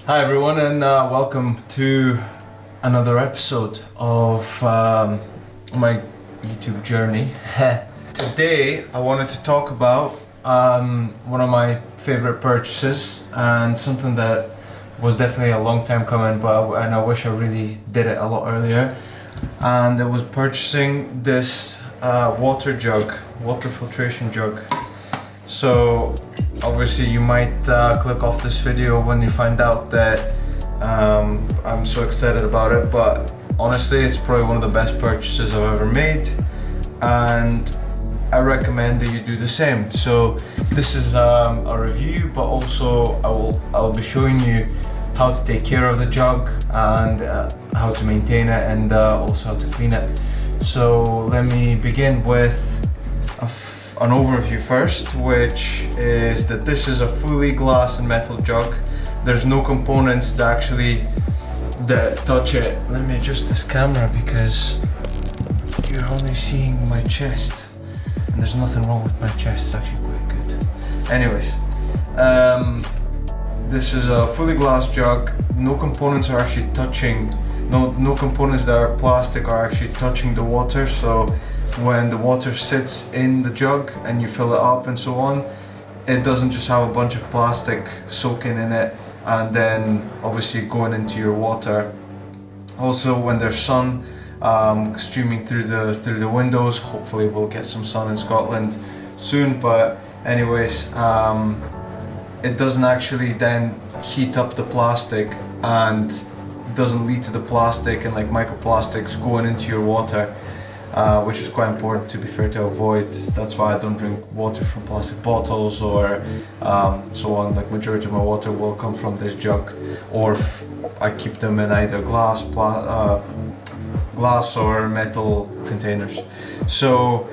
Hi everyone, and welcome to another episode of my YouTube journey. Today I wanted to talk about one of my favorite purchases and something that was definitely a long time coming, and I wish I really did it a lot earlier. And it was purchasing this water filtration jug. So obviously you might click off this video when you find out that I'm so excited about it, but honestly it's probably one of the best purchases I've ever made, and I recommend that you do the same. So this is a review, but also I will be showing you how to take care of the jug and how to maintain it, and also how to clean it. So let me begin with an overview first, which is that this is a fully glass and metal jug. There's no components that touch it. Let me adjust this camera because you're only seeing my chest, and there's nothing wrong with my chest. It's actually quite good. Anyways, this is a fully glass jug. No components are actually touching. No components that are plastic are actually touching the water. So when the water sits in the jug and you fill it up and so on, it doesn't just have a bunch of plastic soaking in it and then obviously going into your water. Also, when there's sun streaming through the windows, hopefully we'll get some sun in Scotland soon, but anyways, it doesn't actually then heat up the plastic and doesn't lead to the plastic and like microplastics going into your water, which is quite important, to be fair, to avoid. That's why I don't drink water from plastic bottles or so on. Like majority of my water will come from this jug, or I keep them in either glass or metal containers. So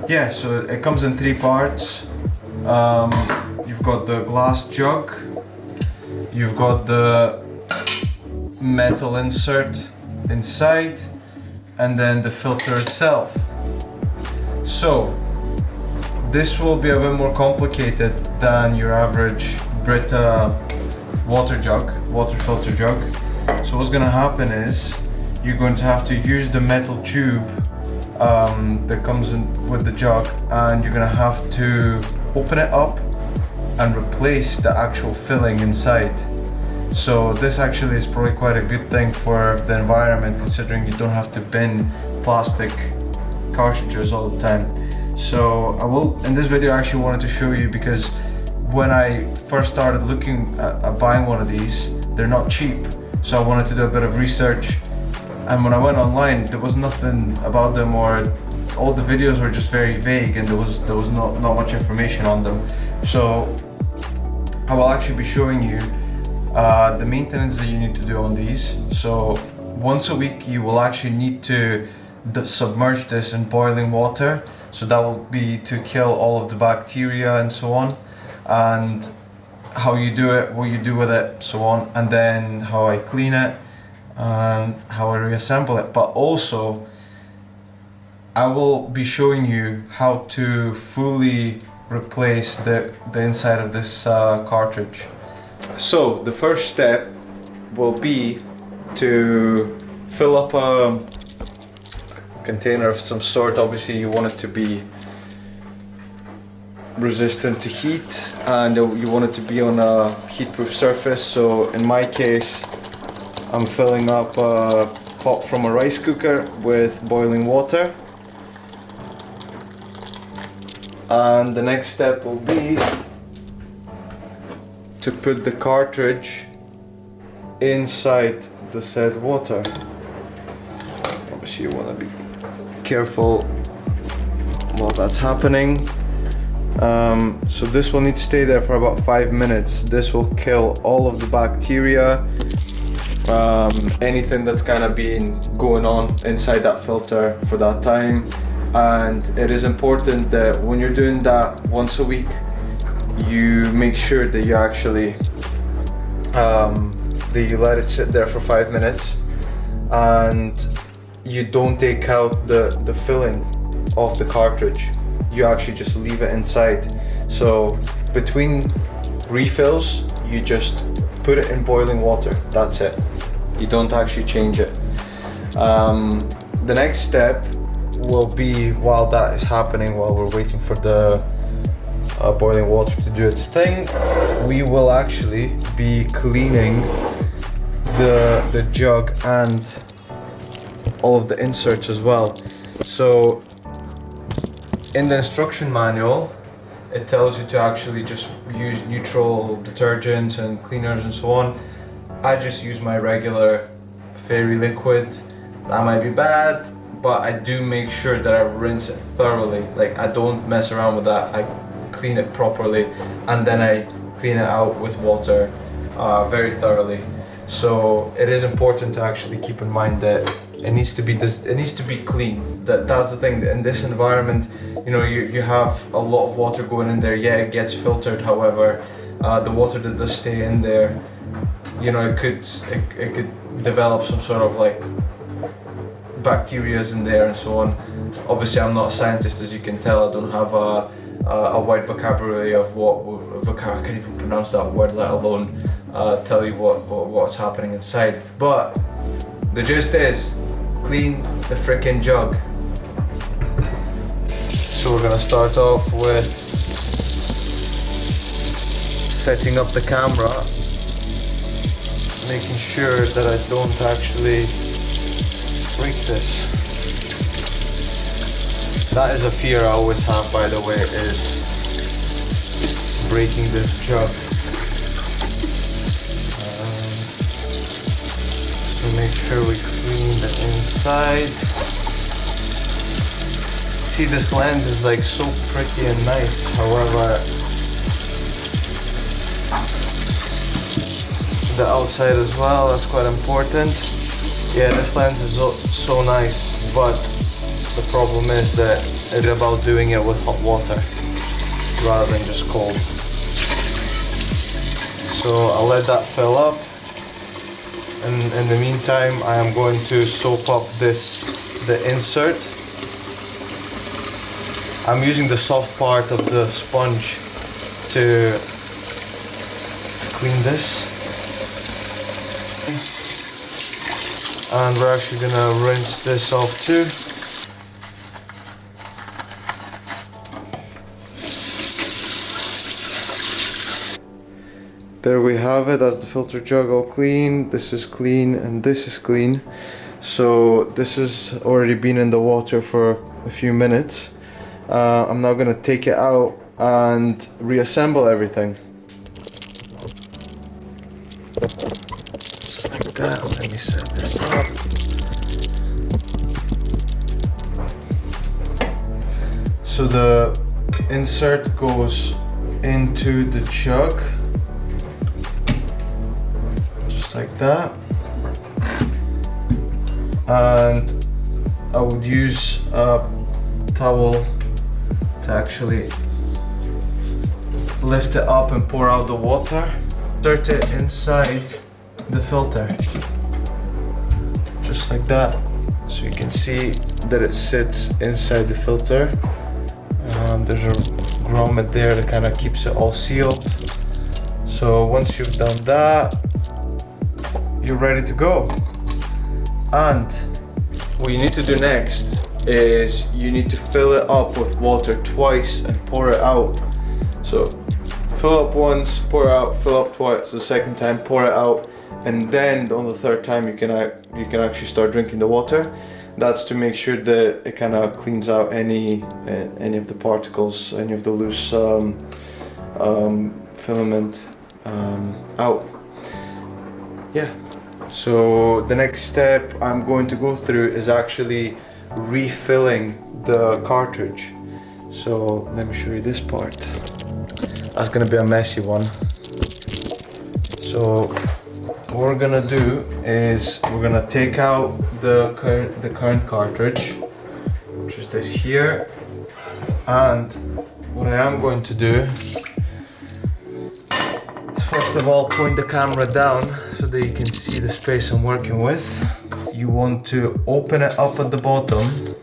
yeah, so it comes in three parts. You've got the glass jug, you've got the metal insert inside, and then the filter itself. So this will be a bit more complicated than your average Brita water filter jug. So what's going to happen is you're going to have to use the metal tube that comes in with the jug, and you're going to have to open it up and replace the actual filling inside. So this actually is probably quite a good thing for the environment, considering you don't have to bin plastic cartridges all the time. So I will, in this video, I actually wanted to show you, because when I first started looking at buying one of these, they're not cheap. So I wanted to do a bit of research, and when I went online, there was nothing about them, or all the videos were just very vague, and there was not much information on them. So I will actually be showing you the maintenance that you need to do on these. So once a week you will actually need to submerge this in boiling water. So that will be to kill all of the bacteria and so on, and how you do it, what you do with it, so on, and then how I clean it and how I reassemble it. But also I will be showing you how to fully replace the inside of this cartridge. So the first step will be to fill up a container of some sort. Obviously you want it to be resistant to heat, and you want it to be on a heat-proof surface. So in my case, I'm filling up a pot from a rice cooker with boiling water. And the next step will be to put the cartridge inside the said water. Obviously you want to be careful while that's happening. So this will need to stay there for about 5 minutes. This will kill all of the bacteria, anything that's kind of been going on inside that filter for that time. And it is important that when you're doing that once a week, you make sure that you actually that you let it sit there for 5 minutes, and you don't take out the filling of the cartridge. You actually just leave it inside. So between refills, you just put it in boiling water. That's it. You don't actually change it. The next step will be, while that is happening, while we're waiting for the boiling water to do its thing, we will actually be cleaning the jug and all of the inserts as well. So in the instruction manual, it tells you to actually just use neutral detergents and cleaners and so on. I just use my regular fairy liquid. That might be bad, but I do make sure that I rinse it thoroughly. Like, I don't mess around with that. I clean it properly and then I clean it out with water very thoroughly. So it is important to actually keep in mind that it needs to be clean. That's the thing. In this environment, you know, you have a lot of water going in there. Yeah, it gets filtered. However, the water that does stay in there, you know, it could develop some sort of like bacterias in there and so on. Obviously, I'm not a scientist, as you can tell. I don't have a wide vocabulary of I can't even pronounce that word, let alone tell you what's happening inside. But the gist is, clean the frickin' jug. So we're gonna start off with setting up the camera, making sure that I don't actually break this. That is a fear I always have, by the way, is breaking this jug. So make sure we clean the inside. See, this lens is like so pretty and nice. However, the outside as well, that's quite important. Yeah, this lens is so nice, but the problem is that it's about doing it with hot water rather than just cold. So I'll let that fill up, and in the meantime I am going to soap up the insert. I'm using the soft part of the sponge to clean this. And we're actually gonna rinse this off too. There we have it. That's the filter jug all clean. This is clean and this is clean. So this has already been in the water for a few minutes. I'm now gonna take it out and reassemble everything. Just like that. Let me set this up. So the insert goes into the jug, just like that. And I would use a towel to actually lift it up and pour out the water. Insert it inside the filter, just like that. So you can see that it sits inside the filter. There's a grommet there that kind of keeps it all sealed. So once you've done that, you're ready to go. And what you need to do next is you need to fill it up with water twice and pour it out. So fill up once, pour out, fill up twice, the second time pour it out, and then on the third time you can actually start drinking the water. That's to make sure that it kind of cleans out any of the particles, any of the loose filament out. Yeah. So the next step I'm going to go through is actually refilling the cartridge. So let me show you this part. That's gonna be a messy one. So what we're gonna do is we're gonna take out the current cartridge, which is this here, and what I am going to do is first of all point the camera down so that you can see the space I'm working with. You want to open it up at the bottom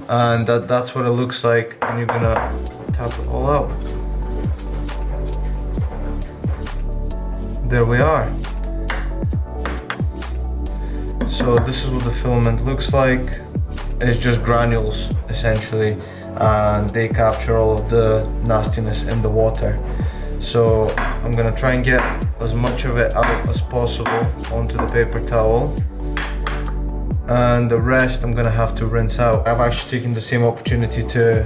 and that's what it looks like, and you're gonna tap it all out. there we are. So this is what the filament looks like. It's just granules essentially, and they capture all of the nastiness in the water. So I'm gonna try and get as much of it out as possible onto the paper towel, and the rest I'm gonna have to rinse out. I've actually taken the same opportunity to,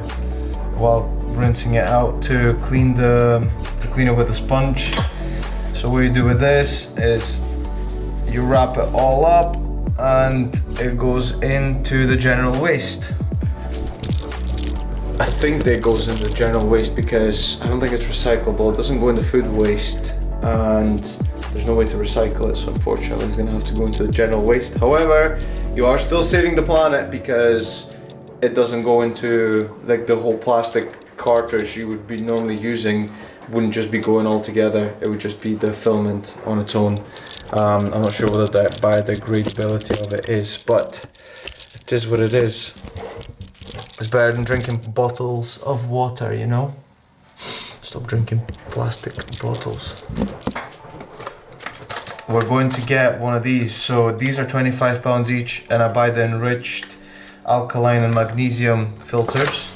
while rinsing it out, to clean it with a sponge. So what you do with this is you wrap it all up and it goes into the general waste. I think that goes into general waste because I don't think it's recyclable. It doesn't go into food waste and there's no way to recycle it, so unfortunately it's gonna have to go into the general waste. However, you are still saving the planet because it doesn't go into, like, the whole plastic cartridge you would be normally using wouldn't just be going all together, it would just be the filament on its own. I'm not sure what the biodegradability of it is, but it is what it is. It's better than drinking bottles of water, you know? Stop drinking plastic bottles. We're going to get one of these. So these are £25 each, and I buy the enriched alkaline and magnesium filters.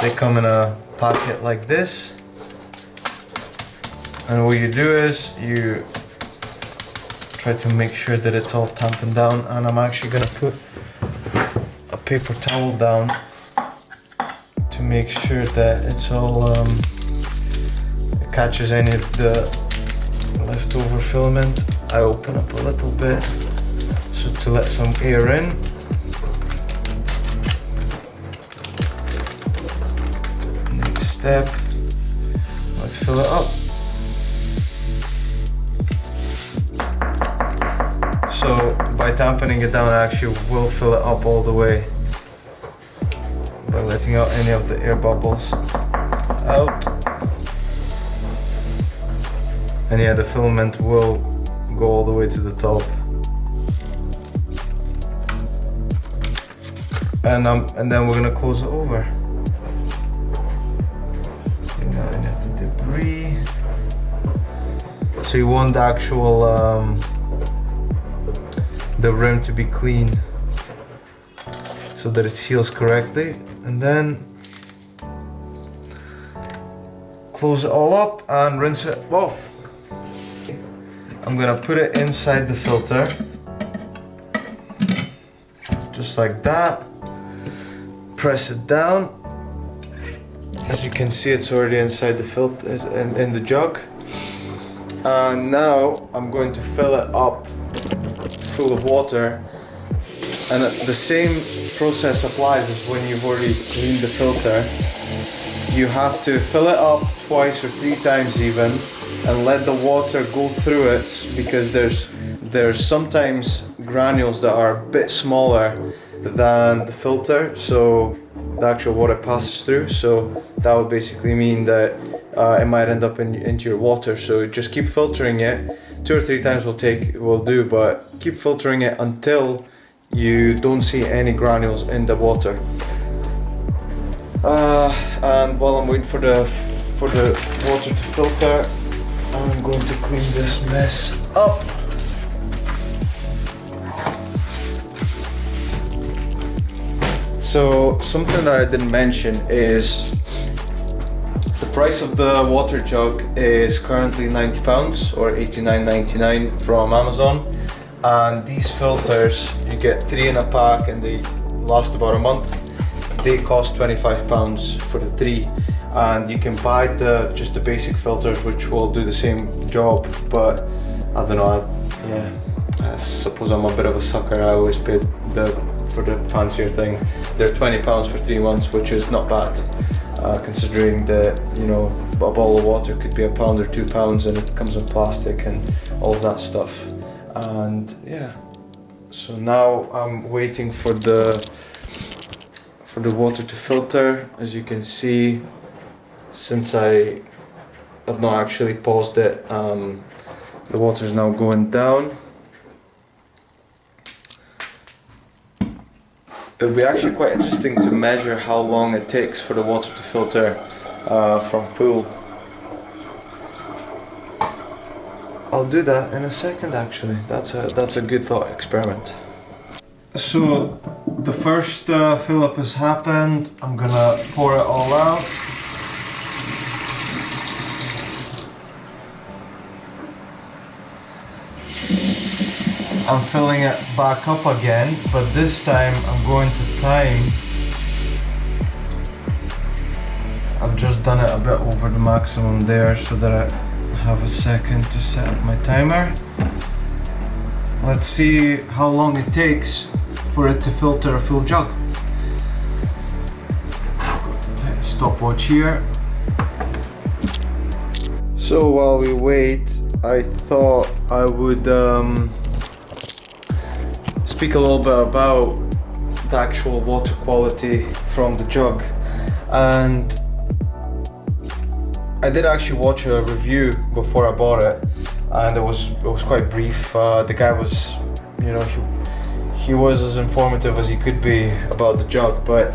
They come in a packet like this. And what you do is you try to make sure that it's all tamponed down, and I'm actually gonna put a paper towel down to make sure that it's all it catches any of the leftover filament. I open up a little bit so to let some air in. Next step, let's fill it up. So by tamponing it down, I actually will fill it up all the way by letting out any of the air bubbles out. And yeah, the filament will go all the way to the top. And then we're gonna close it over. Getting out any of the debris. So you want the actual the rim to be clean so that it seals correctly, and then close it all up and rinse it off. I'm gonna put it inside the filter just like that, press it down. As you can see, it's already inside the filter, in the jug, and now I'm going to fill it up full of water, and the same process applies as when you've already cleaned the filter. You have to fill it up twice or 3 times even, and let the water go through it, because there's sometimes granules that are a bit smaller than the filter, so the actual water passes through. So that would basically mean that it might end up into your water. So just keep filtering it. 2 or 3 times will do, but keep filtering it until you don't see any granules in the water. And while I'm waiting for the water to filter, I'm going to clean this mess up. So something that I didn't mention is the price of the water jug is currently £90 or $89.99 from Amazon, and these filters, you get 3 in a pack and they last about a month. They cost £25 for the 3, and you can buy just the basic filters, which will do the same job, but I don't know, I suppose I'm a bit of a sucker. I always paid for the fancier thing. They're £20 for 3 months, which is not bad. Considering that, you know, a bottle of water could be £1 or £2, and it comes in plastic and all of that stuff. And yeah, so now I'm waiting for the water to filter. As you can see, since I have not actually paused it, the water is now going down. It would be actually quite interesting to measure how long it takes for the water to filter from full. I'll do that in a second actually. That's a good thought experiment. So the first fill up has happened. I'm gonna pour it all out. I'm filling it back up again, but this time I'm going to time. I've just done it a bit over the maximum there so that I have a second to set up my timer. Let's see how long it takes for it to filter a full jug. I've got the stopwatch here. So while we wait, I thought I would speak a little bit about the actual water quality from the jug. And I did actually watch a review before I bought it, and it was quite brief. The guy was, you know, he was as informative as he could be about the jug, but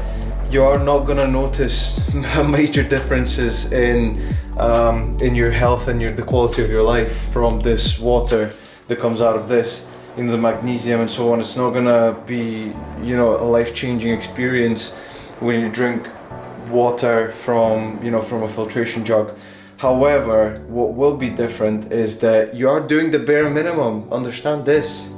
you are not gonna notice major differences in your health and the quality of your life from this water that comes out of this. You know, the magnesium and so on. It's not gonna be, you know, a life-changing experience when you drink water from, you know, from a filtration jug. However, what will be different is that you are doing the bare minimum. Understand this: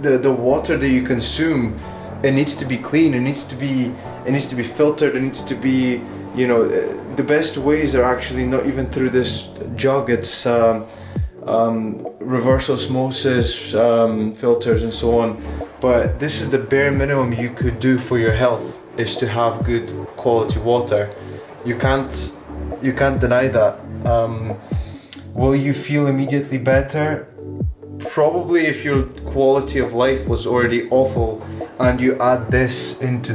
the water that you consume, it needs to be clean. It needs to be filtered. It needs to be, you know, the best ways are actually not even through this jug. It's reverse osmosis filters and so on. But this is the bare minimum you could do for your health, is to have good quality water. You can't deny that. Will you feel immediately better? Probably, if your quality of life was already awful and you add this into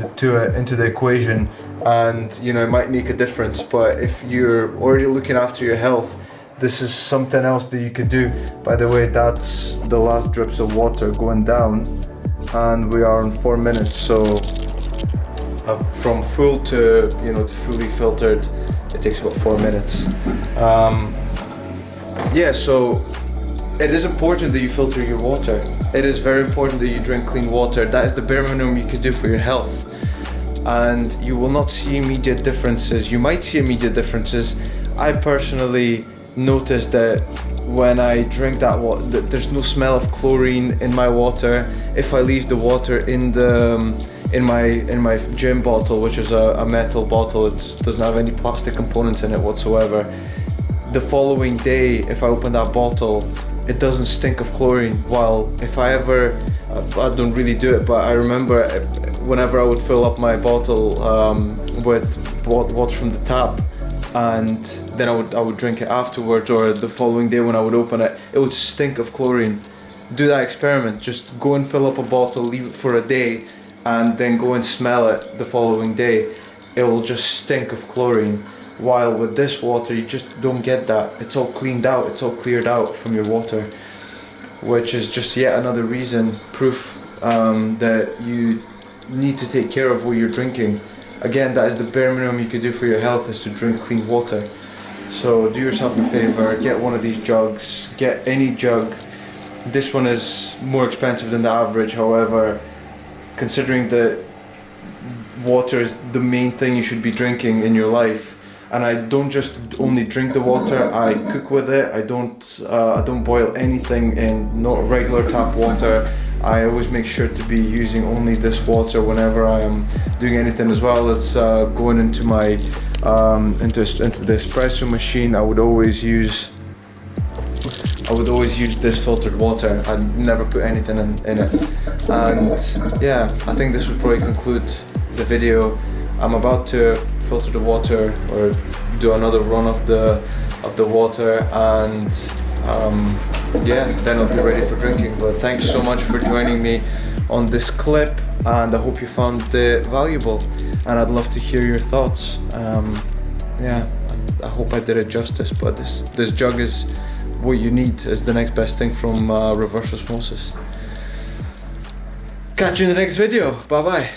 the equation, and you know, it might make a difference. But if you're already looking after your health, this is something else that you could do. By the way, that's the last drips of water going down, and we are on 4 minutes. So from full to, you know, to fully filtered, it takes about 4 minutes. Yeah, so it is important that you filter your water. It is very important that you drink clean water. That is the bare minimum you could do for your health. And you will not see immediate differences. You might see immediate differences. I personally noticed that when I drink that water, there's no smell of chlorine in my water. If I leave the water in my gym bottle, which is a metal bottle, it doesn't have any plastic components in it whatsoever, the following day, if I open that bottle, it doesn't stink of chlorine. While if I don't really do it, but I remember whenever I would fill up my bottle with water from the tap, and then I would drink it afterwards, or the following day when I would open it, it would stink of chlorine. Do that experiment. Just go and fill up a bottle, leave it for a day, and then go and smell it the following day. It will just stink of chlorine. While with this water, you just don't get that. It's all cleaned out, it's all cleared out from your water, which is just yet another proof that you need to take care of what you're drinking. Again, that is the bare minimum you could do for your health, is to drink clean water. So do yourself a favor, get one of these jugs, get any jug. This one is more expensive than the average, however, considering that water is the main thing you should be drinking in your life. And I don't just only drink the water, I cook with it. I don't boil anything in not regular tap water. I always make sure to be using only this water whenever I am doing anything, as well as going into my into the espresso machine. I would always use this filtered water. I'd never put anything in it. And yeah, I think this would probably conclude the video. I'm about to filter the water, or do another run of the water, and yeah, then I'll be ready for drinking. But thank you so much for joining me on this clip, and I hope you found it valuable, and I'd love to hear your thoughts. Yeah, I hope I did it justice, but this jug is what you need, is the next best thing from reverse osmosis. Catch you in the next video. Bye bye.